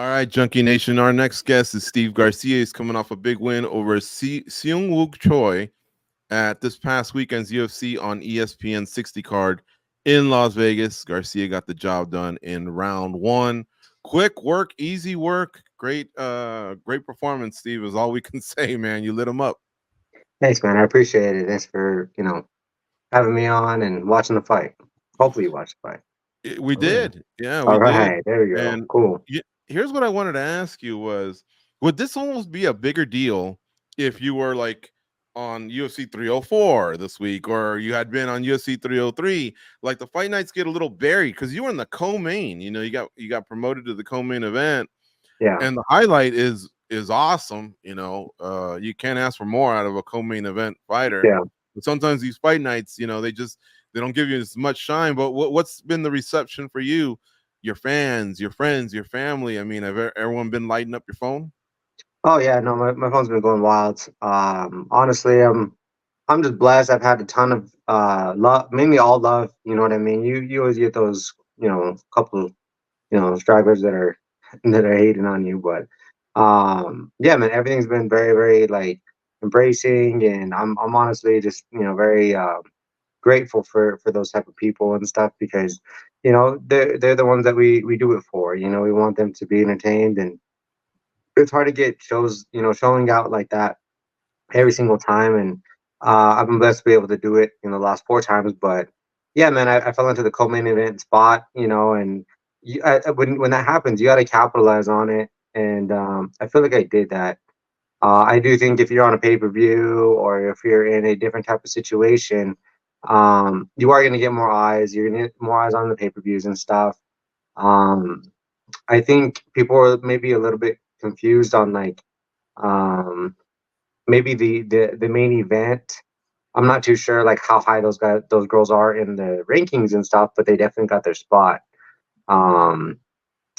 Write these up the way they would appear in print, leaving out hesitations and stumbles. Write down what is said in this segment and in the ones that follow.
All right, Junkie Nation. Our next guest is Steve Garcia. He's coming off a big win over Seung Woo Choi at this past weekend's UFC on ESPN 60 card in Las Vegas. Garcia got the job done in round one. Quick work, easy work, great performance, Steve, is all we can say, man. You lit him up. Thanks, man. I appreciate it. Thanks for, having me on and watching the fight. Hopefully you watch the fight. We Oh, yeah. did. Yeah, we All did. right. There we go. And Cool. here's what I wanted to ask you was, would this almost be a bigger deal if you were like on UFC 304 this week, or you had been on UFC 303? Like the fight nights get a little buried because you were in the co-main. You got promoted to the co-main event, Yeah. and the highlight is awesome. You can't ask for more out of a co-main event fighter. Yeah. But sometimes these fight nights, they don't give you as much shine. But what's been the reception for you, your fans, your friends, your family? I mean, have everyone been lighting up your phone? Oh yeah, no, my phone's been going wild. Honestly, I'm just blessed. I've had a ton of love, mainly all love. You know what I mean? You always get those, couple, stragglers that are that are hating on you, but yeah, man, everything's been very, very like embracing, and I'm honestly just very grateful for those type of people and stuff because they're the ones that we do it for. We want them to be entertained, and it's hard to get shows showing out like that every single time. And I've been blessed to be able to do it the last four times. But yeah, man, I fell into the co-main event spot, and when that happens, you got to capitalize on it. And I feel like I did that. I do think if you're on a pay per view or if you're in a different type of situation, you are going to get more eyes. You're going to get more eyes on the pay per views and stuff. Um, I think people are maybe a little bit confused on like um, maybe the main event. I'm not too sure like how high those girls are in the rankings and stuff, but they definitely got their spot. Um,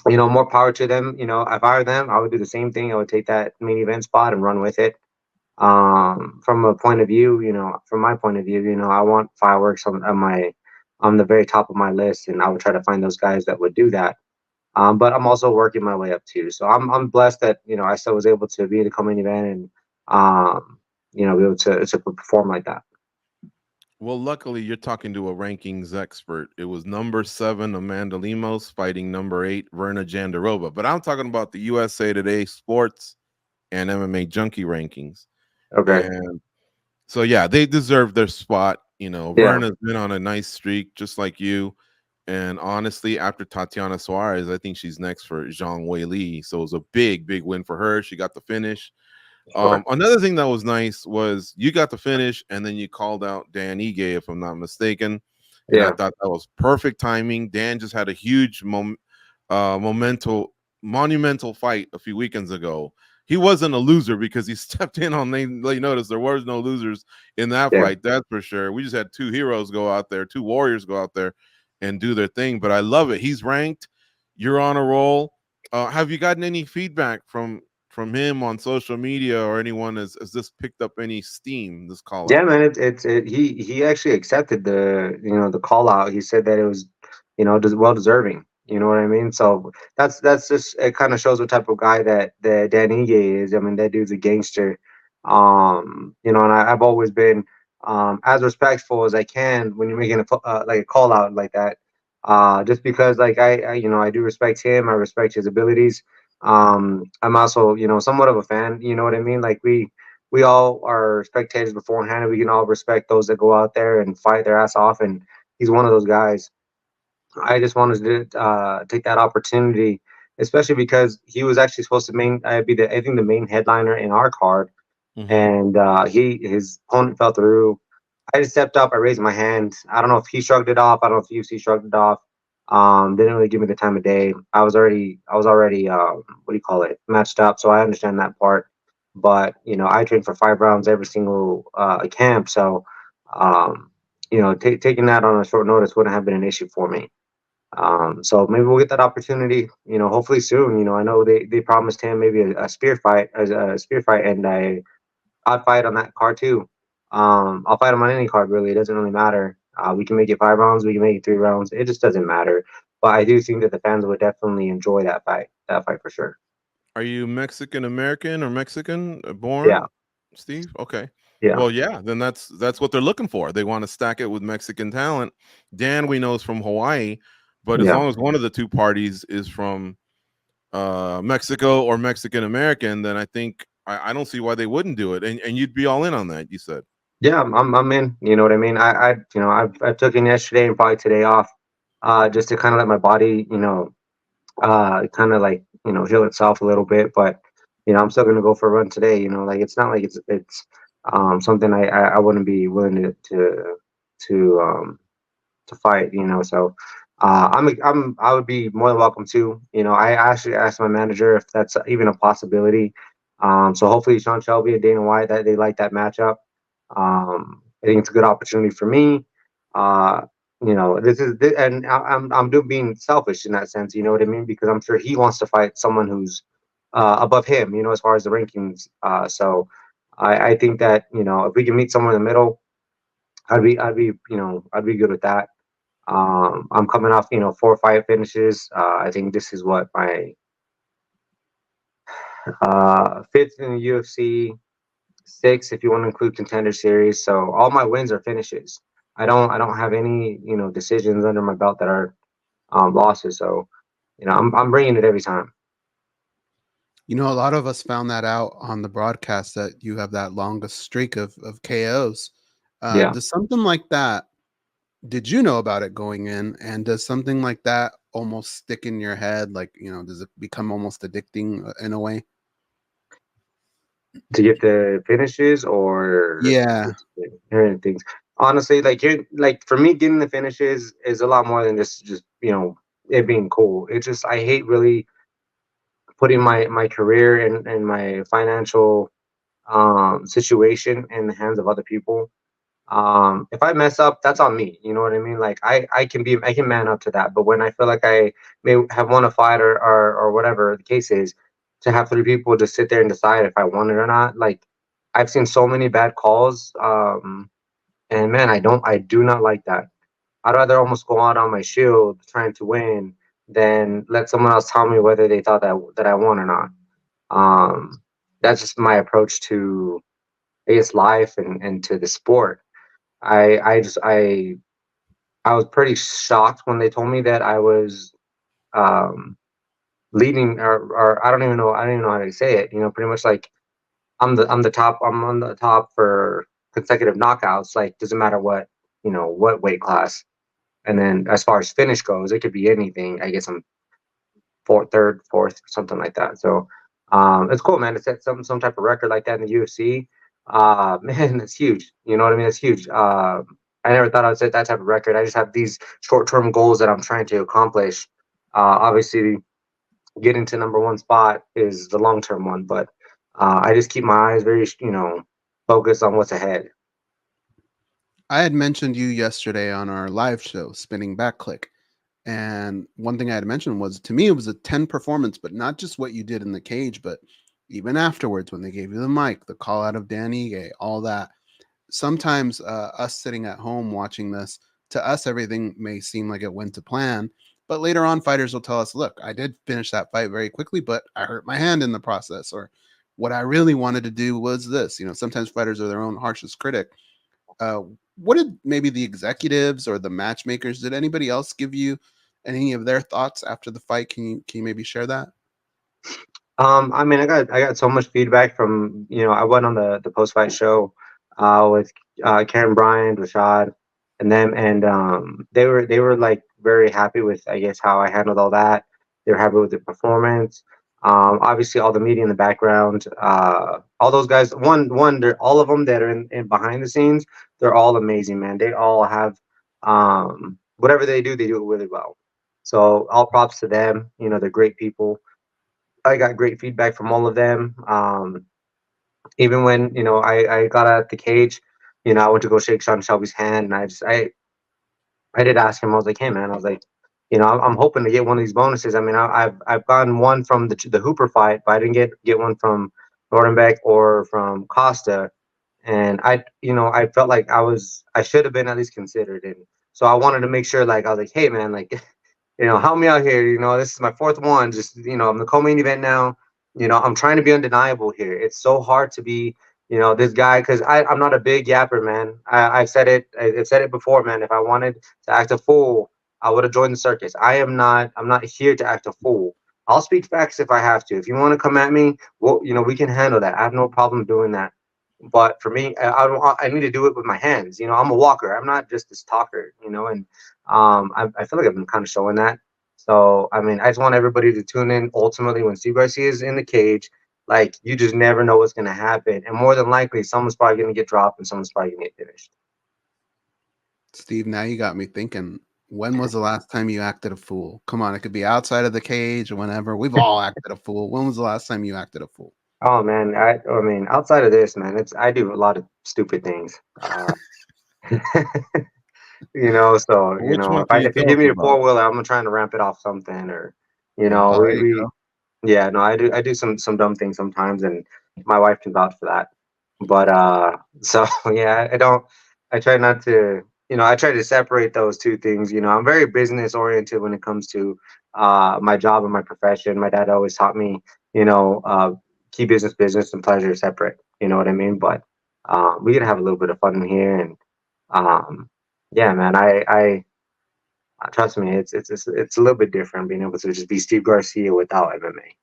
more power to them. If I were them, I would do the same thing. I would take that main event spot and run with it. From a point of view, from my point of view, I want fireworks on the very top of my list, and I would try to find those guys that would do that. But I'm also working my way up too. So I'm blessed that I still was able to be in the co-main event and be able to perform like that. Well, luckily, you're talking to a rankings expert. It was number 7 Amanda Lemos fighting number 8 Verna Jandarova. But I'm talking about the USA Today Sports and MMA Junkie rankings. Okay. And so, yeah, they deserve their spot. Yeah. Verna's been on a nice streak, just like you. And honestly, after Tatiana Suarez, I think she's next for Zhang Wei Li. So it was a big, big win for her. She got the finish. Sure. Another thing that was nice was you got the finish, and then you called out Dan Ige, if I'm not mistaken. And I Yeah. thought that was perfect timing. Dan just had a huge monumental fight a few weekends ago. He wasn't a loser because he stepped in on late notice. There was no losers in that Yeah. fight, that's for sure. We just had two heroes go out there, two warriors go out there and do their thing. But I love it. He's ranked. You're on a roll. Have you gotten any feedback from him on social media or anyone? Has this picked up any steam, this call Yeah, out? man. He actually accepted the call out. He said that it was well deserving. You know what I mean? So that's just it. Kind of shows what type of guy that Dan Ige is. I mean, that dude's a gangster. And I've always been as respectful as I can when you're making like a call out like that. Just because like I do respect him. I respect his abilities. I'm also somewhat of a fan. You know what I mean? Like we all are spectators beforehand, and we can all respect those that go out there and fight their ass off. And he's one of those guys. I just wanted to take that opportunity, especially because he was actually supposed to be I think the main headliner in our card, Mm-hmm. and his opponent fell through. I just stepped up. I raised my hand. I don't know if he shrugged it off. I don't know if UFC shrugged it off. Didn't really give me the time of day. I was already what do you call it, matched up. So I understand that part. But I trained for 5 rounds every single camp. So um, taking that on a short notice wouldn't have been an issue for me. So maybe we'll get that opportunity. Hopefully soon. I know they promised him maybe a spear fight, and I'd fight on that card too. I'll fight him on any card really. It doesn't really matter. We can make it 5 rounds. We can make it 3 rounds. It just doesn't matter. but I do think that the fans would definitely enjoy that fight for sure. Are you Mexican American or Mexican Yeah, born, Steve? Okay. yeah, Well, yeah, then that's what they're looking for. They want to stack it with Mexican talent. Dan, we know, is from Hawaii, but as yeah. long as one of the two parties is from Mexico or Mexican American, then I think I don't see why they wouldn't do it. And you'd be all in on that. You said, Yeah, I'm in. You know what I mean? I took in yesterday and probably today off, just to kind of let my body, kind of like heal itself a little bit. But I'm still gonna go for a run today. Like it's not like it's something I wouldn't be willing to to fight. So I would be more than welcome to. I actually asked my manager if that's even a possibility. So hopefully Sean Shelby and Dana White that they like that matchup. I think it's a good opportunity for me. Uh, and I'm doing being selfish in that sense. You know what I mean? Because I'm sure he wants to fight someone who's above him. As far as the rankings. So I think that if we can meet somewhere in the middle, I'd be good with that. I'm coming off, 4 or 5 finishes. I think this is what my fifth in the UFC, six if you want to include contender series. So all my wins are finishes. I don't have any decisions under my belt that are losses. So I'm bringing it every time. A lot of us found that out on the broadcast that you have that longest streak of KOs. Yeah. Does something like that, did you know about it going in? And does something like that almost stick in your head? Like, does it become almost addicting in a way? To get the finishes or Yeah. just hearing things. Honestly, like for me, getting the finishes is a lot more than just it being cool. It's just I hate really putting my career and my financial situation in the hands of other people. If I mess up, that's on me. You know what I mean? Like I can man up to that. But when I feel like I may have won a fight or whatever the case is, to have three people just sit there and decide if I won it or not, like I've seen so many bad calls. And man, I do not like that. I'd rather almost go out on my shield trying to win than let someone else tell me whether they thought that I won or not. Um, that's just my approach to I guess life and to the sport. I was pretty shocked when they told me that I was um, leading, or I don't even know how to say it. Pretty much like I'm the top. I'm on the top for consecutive knockouts. Like doesn't matter what weight class. And then as far as finish goes, it could be anything. I guess I'm fourth, third, fourth, something like that. So it's cool, man. To set some type of record like that in the UFC, man, it's huge. You know what I mean? It's huge. I never thought I'd set that type of record. I just have these short-term goals that I'm trying to accomplish. Obviously, getting to number one spot is the long-term one, but I just keep my eyes very, focused on what's ahead. I had mentioned you yesterday on our live show, Spinning Back Click. And one thing I had mentioned was, to me, it was a 10 performance, but not just what you did in the cage, but even afterwards when they gave you the mic, the call out of Dan Ige, all that. Sometimes us sitting at home watching this, to us, everything may seem like it went to plan. But later on, fighters will tell us, look, I did finish that fight very quickly, but I hurt my hand in the process. Or what I really wanted to do was this. Sometimes fighters are their own harshest critic. Uh, what did maybe the executives or the matchmakers, did anybody else give you any of their thoughts after the fight? Can you maybe share that? I mean, I got so much feedback from I went on the post fight show with Karen Bryant, Rashad, and them, and they were like very happy with I guess how I handled all that. They were happy with the performance. Obviously, all the media in the background, all those guys. They're all of them that are in behind the scenes. They're all amazing, man. They all have whatever they do it really well. So all props to them. They're great people. I got great feedback from all of them. Even when I got out the cage, I went to go shake Sean Shelby's hand, and I did ask him. I was like, "Hey, man," I was like, I'm hoping to get one of these bonuses. I mean, I've gotten one from the Hooper fight, but I didn't get one from Nordenbeck or from Costa, and I felt like I should have been at least considered, and so I wanted to make sure. Like I was like, "Hey, man, like." help me out here. This is my fourth one. Just, I'm the co-main event now. I'm trying to be undeniable here. It's so hard to be, this guy, because I'm not a big yapper, man. I've said it. I've said it before, man. If I wanted to act a fool, I would have joined the circus. I'm not here to act a fool. I'll speak facts if I have to. If you want to come at me, well, we can handle that. I have no problem doing that. But for me, I need to do it with my hands. I'm a walker. I'm not just this talker. And I feel like I've been kind of showing that. So I mean, I just want everybody to tune in. Ultimately, when Steve Garcia is in the cage, like, you just never know what's gonna happen, and more than likely, someone's probably gonna get dropped and someone's probably gonna get finished. Steve, now you got me thinking. When was the last time you acted a fool? Come on, it could be outside of the cage or whenever. We've all acted a fool. When was the last time you acted a fool? Oh man, I mean, outside of this, man, I do a lot of stupid things. So Which one can you if you tell give us me a about? 4-wheeler, I'm trying to ramp it off something, or Oh, there you we go. yeah, no, I do some dumb things sometimes, and my wife can vouch for that. But so yeah, I try not to, I try to separate those two things. I'm very business oriented when it comes to my job and my profession. My dad always taught me, keep business and pleasure separate. You know what I mean? But we can have a little bit of fun in here, and um, yeah, man, I trust me, it's a little bit different being able to just be Steve Garcia without MMA.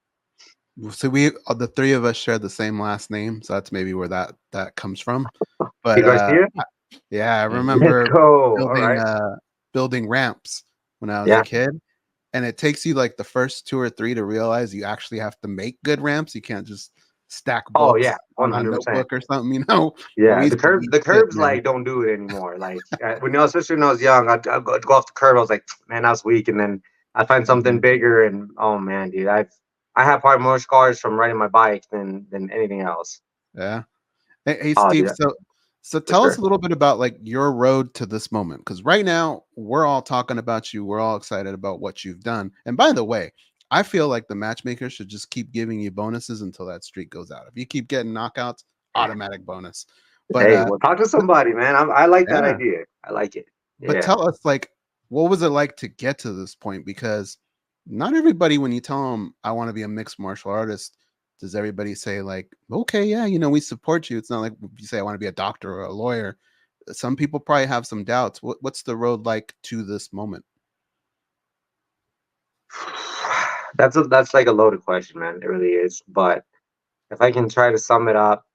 So the three of us share the same last name, so that's maybe where that comes from. Steve But Garcia, yeah, I Mhm. let's remember go. All building right. building ramps when I was a Yeah. kid, and it takes you like the first two or three to realize you actually have to make good ramps. You can't just stack Oh books yeah, on a 100%. notebook or something. But we Yeah, the used to curb, eat the shit, curbs man. like don't do it anymore. Like especially when I was young, I'd go off the curb. I was like, man, that's weak, and then I'd find something Mhm. bigger, and oh man, dude, I have probably more scars from riding my bike than anything else. Yeah. Hey, Oh, Steve. dude, So for tell us sure. a little bit about like your road to this moment, because right now we're all talking about you. We're all excited about what you've done. And by the way, I feel like the matchmaker should just keep giving you bonuses until that streak goes out. If you keep getting knockouts, automatic bonus. But Hey, well, talk to somebody, man. I like that yeah, idea. I like it. but Yeah. tell us like what was it like to get to this point? Because not everybody, when you tell them I want to be a mixed martial artist, does everybody say like, okay, yeah, we support you. It's not like if you say I want to be a doctor or a lawyer. Some people probably have some doubts. What's the road like to this moment? That's like a loaded question, man. It really is. But if I can try to sum it up,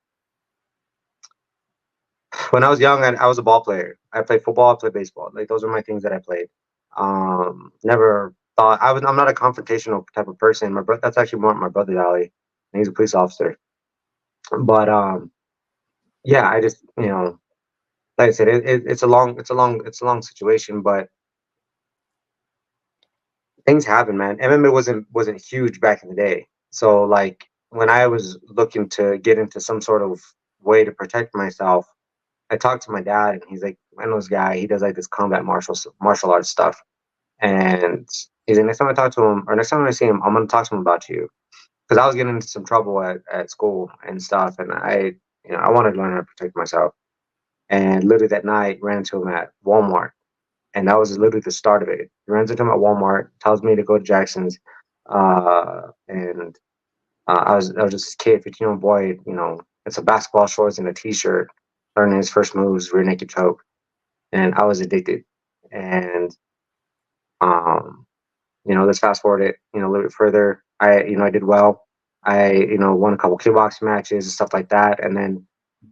when I was young, I was a ball player. I played football, I played baseball. Like, those are my things that I played. Never thought I'm not a confrontational type of person. That's actually more my brother Ali, and he's a police officer. But yeah, I just, like I said, it's a long situation. But things happen, man. MMA wasn't huge back in the day. So like, when I was looking to get into some sort of way to protect myself, I talked to my dad, and he's like, I know this guy. He does like this combat martial arts stuff, and he's like, next time I talk to him, or next time I see him, I'm gonna talk to him about you, because I was getting into some trouble at school and stuff, and I wanted to learn how to protect myself. And literally that night, ran into him at Walmart, and that was literally the start of it. He runs into him at Walmart, tells me to go to Jackson's, and I was just a kid, 15-year-old boy, it's a basketball shorts and a t-shirt, learning his first moves, rear naked choke, and I was addicted. And um, let's fast forward it, a little bit further. I did well. I, won a couple kickboxing matches and stuff like that. And then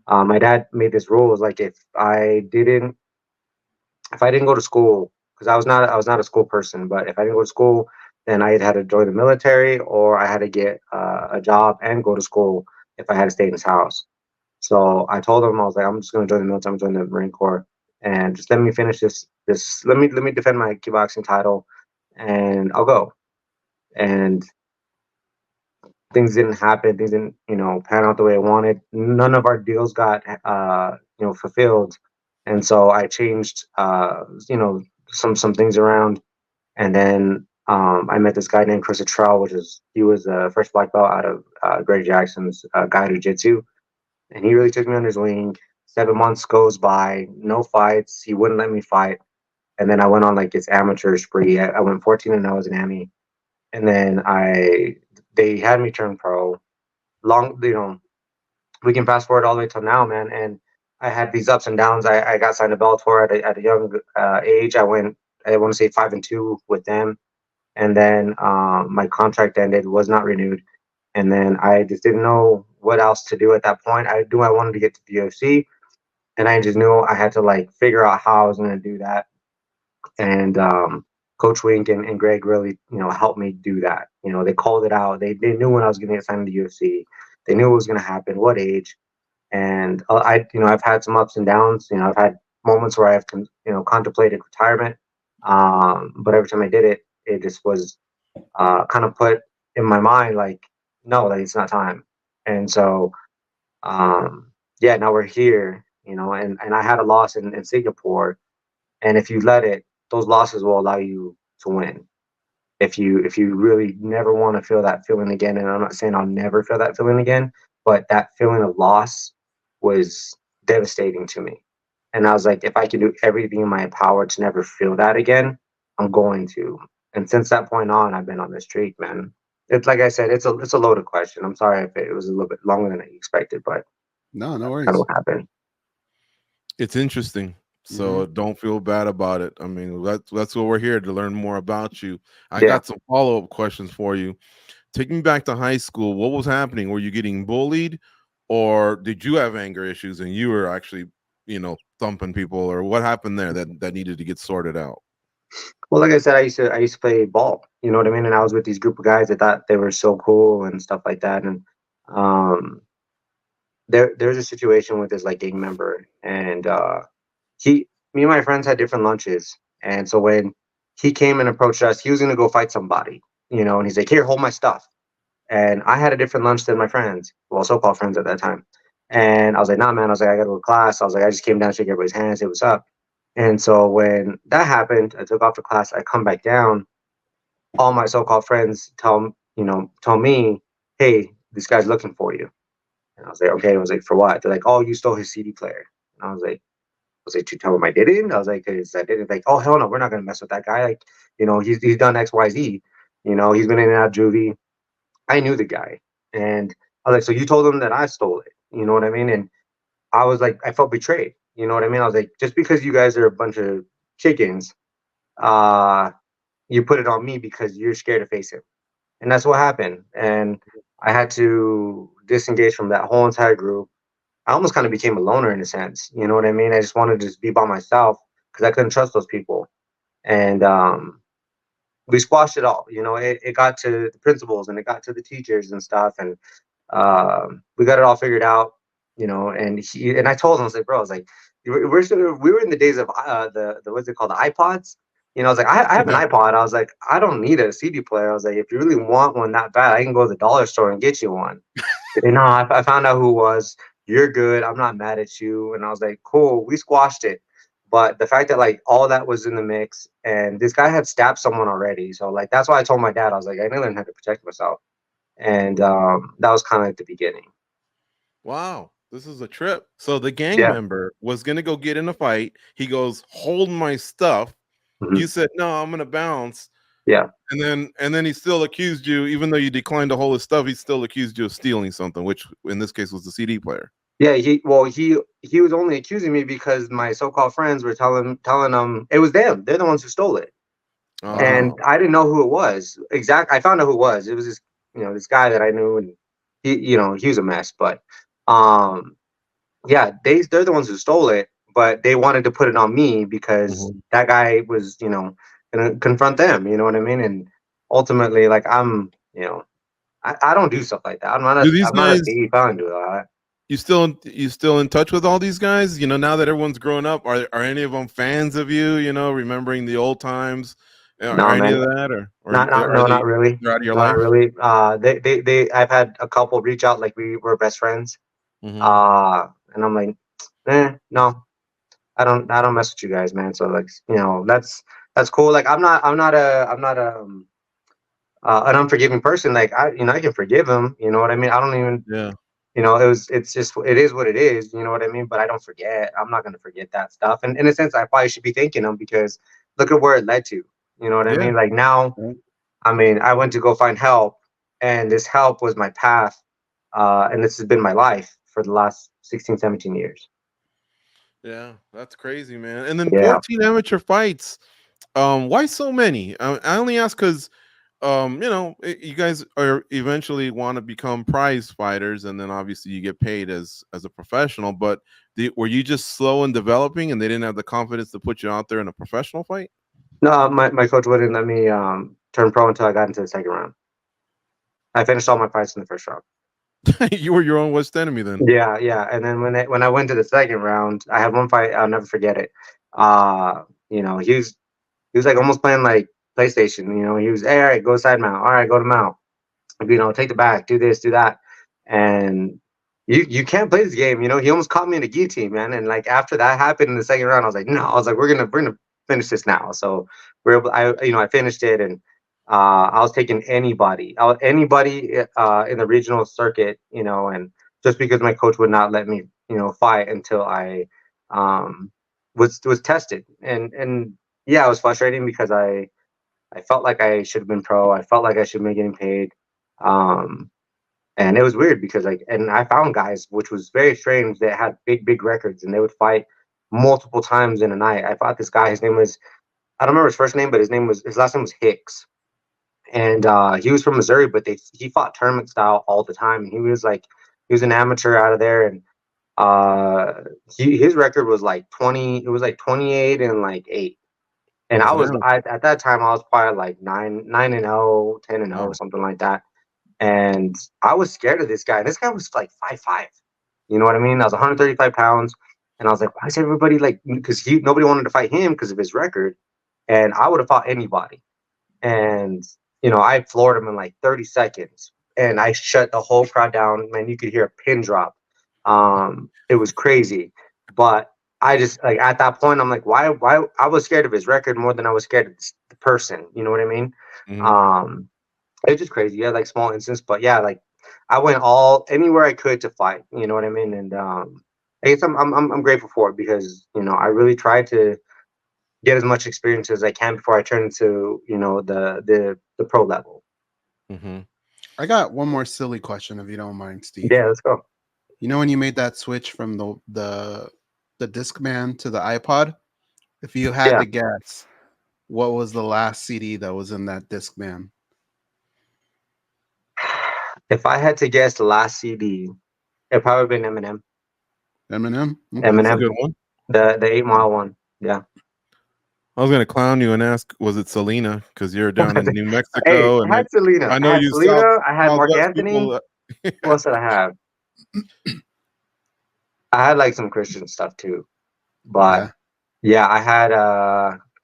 my dad made this rule, was like, if I didn't go to school, because I was not a school person, but if I didn't go to school, then I had to join the military, or I had to get a job and go to school if I had to stay in his house. So I told him, I was like, I'm just going to join the military. I'm joining the Marine Corps, and just let me finish this. Let me defend my kickboxing title, and I'll go. And things didn't happen. Things didn't, pan out the way I wanted. None of our deals got, fulfilled. And so I changed, some things around. And then I met this guy named Chris Trell, he was a first black belt out of Greg Jackson's guy jiu-jitsu. And he really took me under his wing. 7 months goes by, no fights. He wouldn't let me fight. and then I went on like this amateur spree. I went 14-0 as an Ami, and then they had me turn pro. Long, we can fast forward all the way till now, man. And I had these ups and downs. I got signed to Bellator at a young age. I want to say 5-2 with them, and then my contract ended, was not renewed, and then I just didn't know what else to do at that point. I wanted to get to the UFC, and I just knew I had to like figure out how I was going to do that. And Coach Wink and Greg really, helped me do that. They called it out. They knew when I was going to get signed to the UFC. They knew it was going to happen, what age. And I've had some ups and downs. I've had moments where I've, contemplated retirement. But every time I did it, it just was kind of put in my mind, like, no, like it's not time. And so, yeah, now we're here, and I had a loss in Singapore. And if you let it, those losses will allow you to win. If you really never want to feel that feeling again, and I'm not saying I'll never feel that feeling again, but that feeling of loss was devastating to me. And I was like, if I can do everything in my power to never feel that again, I'm going to. And since that point on, I've been on this streak, man. It's like I said, it's a loaded question. I'm sorry if it was a little bit longer than I expected, but No that's worries. kind of what happened. It's interesting. So don't feel bad about it. I mean, that's what we're here to learn more about you. I got some follow-up questions for you. Take me back to high school. What was happening? Were you getting bullied, or did you have anger issues and you were actually, thumping people, or what happened there that needed to get sorted out? Well, like I said, I used to play ball. You know what I mean? And I was with these group of guys that thought they were so cool and stuff like that. And there's a situation with this like gang member, and me and my friends had different lunches. And so when he came and approached us, he was gonna go fight somebody, and he's like, "Here, hold my stuff." And I had a different lunch than my friends, well, so-called friends at that time. And I was like, "Nah, man." I was like, "I gotta go to class." I was like, "I just came down to shake everybody's hands, say what's up." And so when that happened, I took off to class. I come back down. All my so-called friends tell me, "Hey, this guy's looking for you." And I was like, "Okay." I was like, "For what?" They're like, "Oh, you stole his CD player." And I was like, to tell him I didn't. I was like, because I didn't. Like, "Oh, hell no, we're not gonna mess with that guy. Like, he's done X, Y, Z. He's been in and out of juvie." I knew the guy, and I was like, "So you told him that I stole it?" You know what I mean? And I was like, I felt betrayed. You know what I mean? I was like, just because you guys are a bunch of chickens, uh, you put it on me because you're scared to face him, and that's what happened. And I had to disengage from that whole entire group. I almost kind of became a loner in a sense. You know what I mean? I just wanted to just be by myself because I couldn't trust those people. And we squashed it all. It got to the principals and it got to the teachers and stuff. And we got it all figured out. And I told him, I was like, "Bro, I was like, we were in the days of the what's it called, the iPods." I was like, I have an iPod. I was like, I don't need a CD player. I was like, if you really want one that bad, I can go to the dollar store and get you one. And no, I found out who it was. "You're good. I'm not mad at you." And I was like, "Cool." We squashed it. But the fact that like all that was in the mix, and this guy had stabbed someone already, so like that's why I told my dad, I was like, I didn't learn how to protect myself. And that was kind of like the beginning. Wow, this is a trip. So the gang Yeah. member was gonna go get in a fight. He goes, "Hold my stuff." Mhm. You said, "No, I'm gonna bounce." Yeah. And then he still accused you, even though you declined to hold his stuff, he still accused you of stealing something, which in this case was the CD player. Yeah, he was only accusing me because my so-called friends were telling him it was them. They're the ones who stole it. And Oh, I didn't know who it was. I found out who it was. It was this guy that I knew, and he was a mess. But um, yeah, they're the ones who stole it, but they wanted to put it on me because mhm. that guy was, gonna confront them. You know what I mean? And ultimately, like I don't do stuff like that. Do these I'm not a guys? thief. I don't do that. You still in touch with all these guys? Now that everyone's grown up, are any of them fans of you? Remembering the old times, or No, any man. of that, or Not are no, they not really. they're out of your Not life? really. They I've had a couple reach out like we were best friends. Hmm. And I'm like, no, I don't mess with you guys, man. So like, that's cool. Like I'm not an unforgiving person. Like I can forgive him. You know what I mean? I don't even. Yeah. It's just it is what it is. You know what I mean? But I don't forget. I'm not gonna forget that stuff. And in a sense, I probably should be thanking him because look at where it led to. You know what I Yeah. mean? Like now, Right. I mean, I went to go find help, and this help was my path, and this has been my life for the last 16, 17 years. Yeah, that's crazy, man. And then Yeah. 14 amateur fights. Why so many? I only ask because you guys are eventually want to become prize fighters, and then obviously you get paid as a professional. But were you just slow in developing, and they didn't have the confidence to put you out there in a professional fight? No, my coach wouldn't let me turn pro until I got into the second round. I finished all my fights in the first round. You were your own worst enemy then. Yeah, yeah. And then when I went to the second round, I had one fight, I'll never forget it. You know, he was like almost playing like PlayStation. You know, he was, hey, all right, go side mount. All right, go to mount. You know, take the back, do this, do that. And you can't play this game. You know, he almost caught me in a guillotine, man. And like after that happened in the second round, I was like, no, I was like, we're gonna finish this now. So we're able. I finished it, and I was taking anybody in the regional circuit. You know, and just because my coach would not let me, you know, fight until I um was tested, and yeah, it was frustrating because I felt like I should have been pro. I felt like I should have been getting paid. Um, and it was weird because like, and I found guys, which was very strange, that had big records, and they would fight multiple times in a night. I fought this guy. His name was, I don't remember his first name, but his last name was Hicks, and he was from Missouri, but he fought tournament style all the time. And he was an amateur out of there, and uh, his record was like 20. It was like 28 and like 8. And Oh, so that at that time I was probably like 9-0, 10-0, wow. something like that. And I was scared of this guy. This guy was like 5'5". You know what I mean? I was 135 pounds, and I was like, why is everybody like? Because nobody wanted to fight him because of his record, and I would have fought anybody. And you know, I floored him in like 30 seconds, and I shut the whole crowd down. Man, you could hear a pin drop. It was crazy, but I just like at that point, I'm like, why? I was scared of his record more than I was scared of the person. You know what I mean? Mhm. Um, it's just crazy. Yeah, like small instance, but yeah, like I went all anywhere I could to fight. You know what I mean? And I guess I'm grateful for it because you know I really tried to get as much experience as I can before I turn into you know the pro level. Mhm. I got one more silly question, if you don't mind, Steve. Yeah, let's go. You know when you made that switch from the Discman to the iPod? If you had Yeah, to guess, what was the last CD that was in that Discman? if I had to guess the last CD, it probably been Eminem. Eminem? Okay. That's a Eminem, good one. the 8 Mile one. Yeah. I was gonna clown you and ask, was it Selena? Because you're down in New Hey, Mexico, I and had Selena. I I know had you Selena. I had Mark Southwest Anthony. people. What else did I have? I had like some Christian stuff too, but Yeah. yeah, I had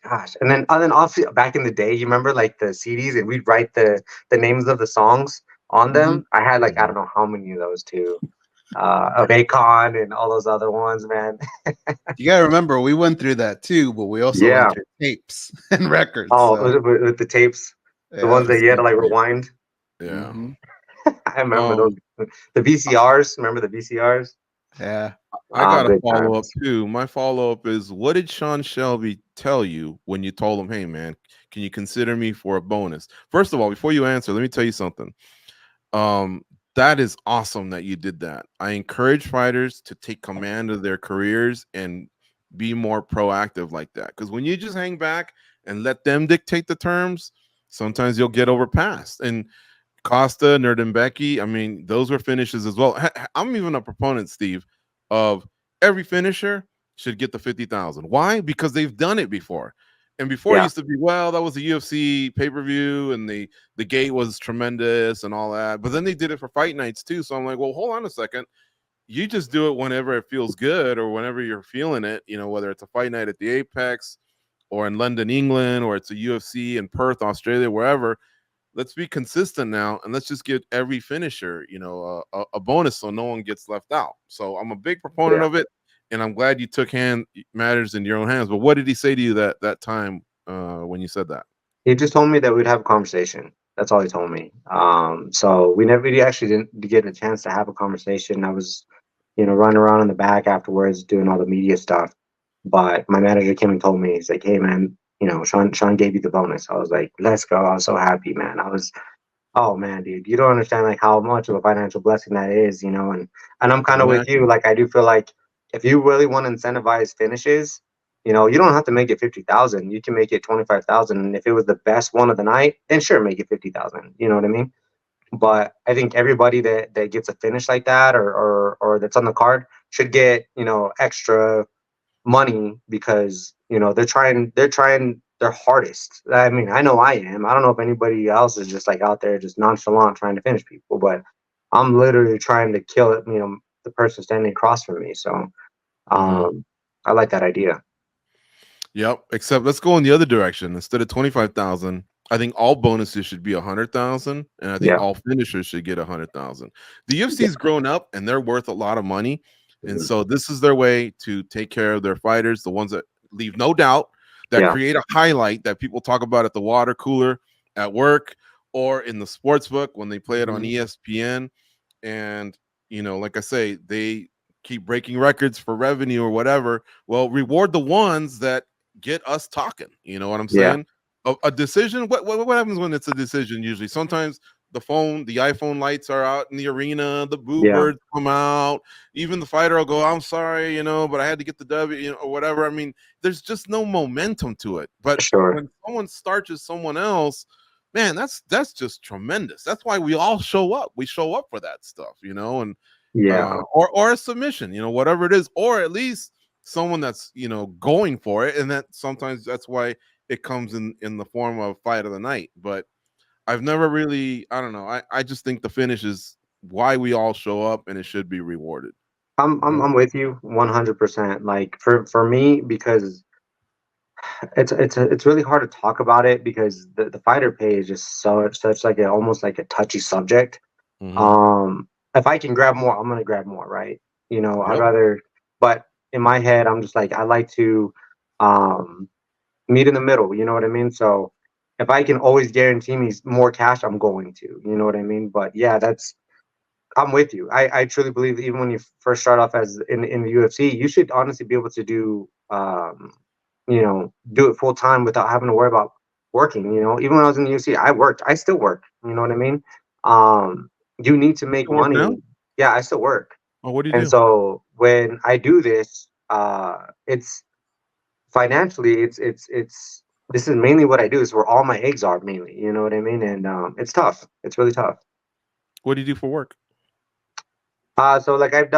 gosh, and then obviously back in the day, you remember like the CDs and we'd write the names of the songs on Hmm. them. I had like I Mhm. don't know how many of those too. Of Akon and all those other ones, man. You gotta remember, we went through that too, but we also went Yeah. through tapes and records. Oh, So with the tapes, the yeah, ones that you had to Cassette like tape. rewind. Yeah. hmm I remember those. Um, The VCRs. Remember the VCRs? yeah. I got a Good follow up times. too. My follow up is, what did Sean Shelby tell you when you told him, "Hey, man, can you consider me for a bonus?" First of all, before you answer, let me tell you something. Um, that is awesome that you did that. I encourage fighters to take command of their careers and be more proactive like that. Because when you just hang back and let them dictate the terms, sometimes you'll get overpassed. And Costa, Nerdembeki, I mean, those were finishes as well. I'm even a proponent, Steve, of every finisher should get the 50,000. Why? Because they've done it before. And before it Yeah. used to be, well, that was a UFC pay-per-view and the gate was tremendous and all that. But then they did it for fight nights too. So I'm like, well, hold on a second. You just do it whenever it feels good or whenever you're feeling it, whether it's a fight night at the Apex or in London, England, or it's a UFC in Perth, Australia, wherever. Let's be consistent now and let's just give every finisher a bonus so no one gets left out. So I'm a big proponent Yeah. of it, and I'm glad you took matters in your own hands. But what did he say to you that time when you said that? He just told me that we'd have a conversation. That's all he told me. So we never really actually didn't get a chance to have a conversation. I was, you know, running around in the back afterwards doing all the media stuff. But my manager came and told me, he's like, "Hey, man, Sean gave you the bonus. I was like, let's go. I was so happy, man. Oh man, dude, you don't understand like how much of a financial blessing that is, and I'm kind of with you. Exactly. Like, I do feel like if you really want to incentivize finishes, you don't have to make it 50,000. You can make it 25,000. And if it was the best one of the night, then sure, make it 50,000. You know what I mean? But I think everybody that gets a finish like that, or that's on the card, should get extra money, because they're trying their hardest. I mean, I know I am. I don't know if anybody else is just like out there just nonchalant trying to finish people, but I'm literally trying to kill it, the person standing across from me. So Hmm. I like that idea. Yep. Except let's go in the other direction. Instead of 25,000, I think all bonuses should be 100,000, and I think Yeah. all finishers should get 100,000. The Yeah. UFC's grown up, and they're worth a lot of money, and Mhm. so this is their way to take care of their fighters, the ones that leave no doubt, that Yeah. create a highlight that people talk about at the water cooler, at work, or in the sports book when they play it on Mhm. ESPN. And like I say, they keep breaking records for revenue or whatever. Well, reward the ones that get us talking. You know what I'm Yeah. saying? A decision. What happens when it's a decision? Usually, sometimes the iPhone lights are out in the arena. The boo Yeah. birds come out. Even the fighter will go, "I'm sorry, but I had to get the W, or whatever." I mean, there's just no momentum to it. But Sure. when someone starches someone else, man, that's just tremendous. That's why we all show up. We show up for that stuff, and Yeah. or a submission, whatever it is, or at least someone that's going for it, and that sometimes that's why it comes in the form of fight of the night. But I've never really, I don't know. I just think the finish is why we all show up, and it should be rewarded. I'm with you 100%. Like, for me, because it's really hard to talk about it, because the fighter pay is just such like almost like a touchy subject. Mm-hmm. If I can grab more, I'm gonna grab more, right? I'd Yep. rather, but in my head, I'm just like, I like to um meet in the middle. You know what I mean? So if I can always guarantee me more cash, I'm going to. You know what I mean? But yeah, I'm with you. I truly believe that even when you first start off as in the UFC, you should honestly be able to do it full time without having to worry about working. Even when I was in the UFC, I worked. I still work. You know what I mean? Um, you need to You make still work now? money. Yeah, I still work. Oh, what do you And do? so when I do this, it's financially, it's this is mainly what I do. Is where all my eggs are mainly. You know what I mean? And it's tough. It's really tough. What do you do for work? So like I've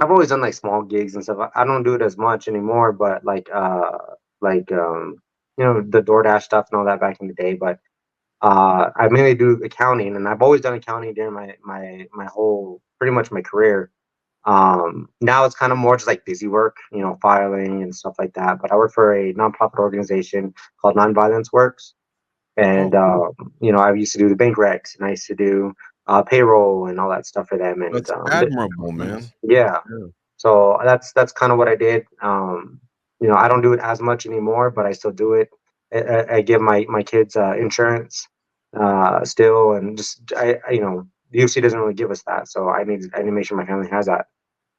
always done like small gigs and stuff. I don't do it as much anymore, but like the DoorDash stuff and all that back in the day. But I mainly do accounting, and I've always done accounting during my whole pretty much my career. Now it's kind of more just like busy work, filing and stuff like that. But I work for a nonprofit organization called Nonviolence Works, and Oh, cool. I used to do the bank recs, and I used to do payroll and all that stuff for them. And That's admirable, man. Nice. yeah, Yeah. so that's kind of what I did. I don't do it as much anymore, but I still do it. I give my kids insurance still, and just the UFC doesn't really give us that, so I need to make sure my family has that.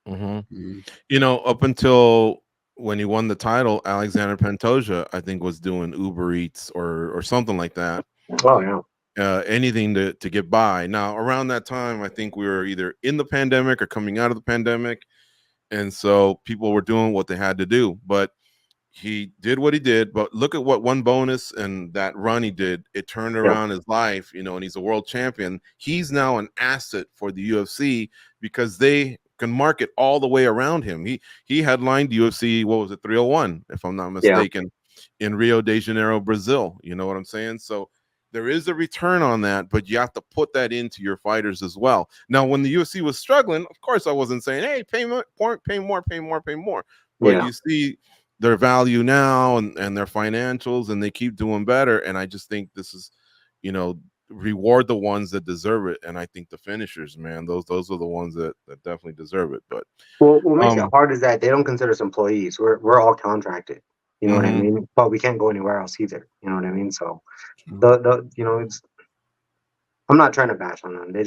Hmm. Mhm. Up until when he won the title, Alexander Pantoja, I think, was doing Uber Eats or something like that. Oh yeah, Anything to get by. Now, around that time, I think we were either in the pandemic or coming out of the pandemic, and so people were doing what they had to do. But he did what he did. But look at what one bonus and that run he did. It turned yeah, around his life, and he's a world champion. He's now an asset for the UFC because they can market all the way around him. He headlined UFC, what was it, 301, if I'm not yeah, mistaken, in Rio de Janeiro, Brazil. You know what I'm saying? So there is a return on that, but you have to put that into your fighters as well. Now, when the UFC was struggling, of course, I wasn't saying, "Hey, pay more, pay more, pay more, pay more." But yeah. you see their value now and their financials, and they keep doing better. And I just think this is, reward the ones that deserve it. And I think the finishers, man, those are the ones that definitely deserve it. But Well, what makes it um, hard is that they don't consider us employees. We're all contracted. You know what I mhm. mean? But we can't go anywhere else either. You know what I mean? So True. it's I'm not trying to bash on them. They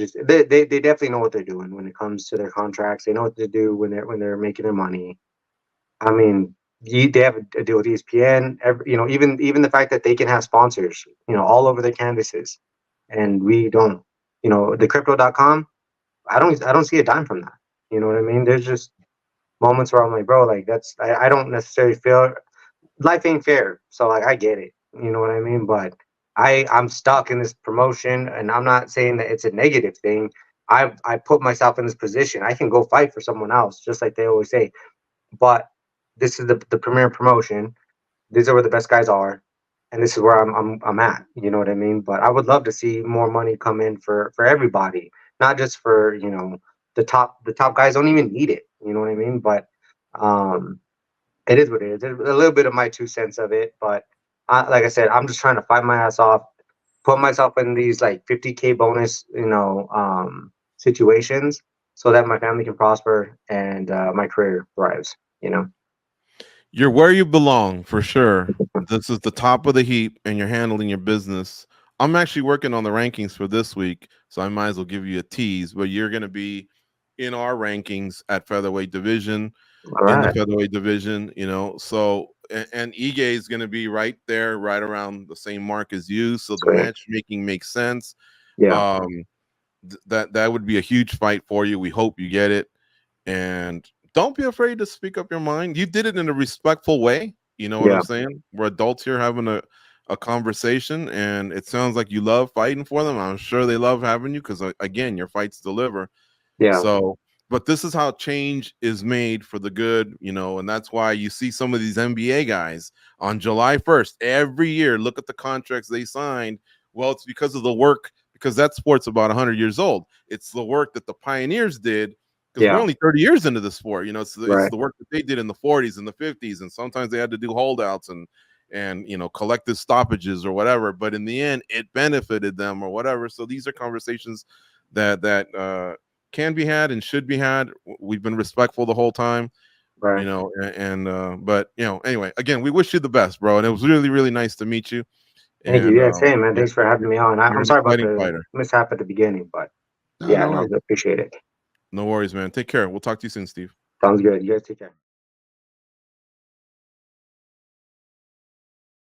definitely know what they're doing when it comes to their contracts. They know what to do when they're making their money. I mean, they have a deal with ESPN. Even the fact that they can have sponsors, all over their canvases, and we don't. The crypto.com. I don't see a dime from that. You know what I mean? There's just moments where I'm like, bro, like I don't necessarily feel life ain't fair. So like I get it. You know what I mean? But I'm stuck in this promotion, and I'm not saying that it's a negative thing. I put myself in this position. I can go fight for someone else, just like they always say. But this is the premier promotion. These are where the best guys are, and this is where I'm at. You know what I mean? But I would love to see more money come in for everybody, not just for the top guys don't even need it. You know what I mean? But um, it is what it is. There's a little bit of my 2 cents of it, but like I said, I'm just trying to fight my ass off, put myself in these like 50K bonus, situations, so that my family can prosper and my career thrives. You know. You're where you belong for sure. This is the top of the heap, and you're handling your business. I'm actually working on the rankings for this week, so I might as well give you a tease. But you're going to be in our rankings at featherweight division, All in the right. featherweight division. So and Ige is going to be right there, right around the same mark as you. So the Sweet. matchmaking makes sense. Yeah. Um, that would be a huge fight for you. We hope you get it. And don't be afraid to speak up your mind. You did it in a respectful way. You know what I'm Yeah. saying? We're adults here having a conversation, and it sounds like you love fighting for them. I'm sure they love having you because, again, your fights deliver. Yeah. So, but this is how change is made for the good, and that's why you see some of these NBA guys on July 1st every year. Look at the contracts they signed. Well, it's because of the work, because that sport's about 100 years old. It's the work that the pioneers did, because we're Yeah. only 30 years into the sport. It's Right. the work that they did in the 40s and the 50s, and sometimes they had to do holdouts and collective stoppages or whatever. But in the end, it benefited them or whatever. So these are conversations that can be had and should be had. We've been respectful the whole time, Right. but anyway, again, we wish you the best, bro. And it was really, really nice to meet you. Thank you. And Yeah, same, man. yeah, Thanks for having me on. you're I'm an sorry about exciting the fighter. mishap at the beginning, but No, yeah, no no, worries. I appreciate it. No worries, man. Take care. We'll talk to you soon, Steve. Sounds good. You guys take care.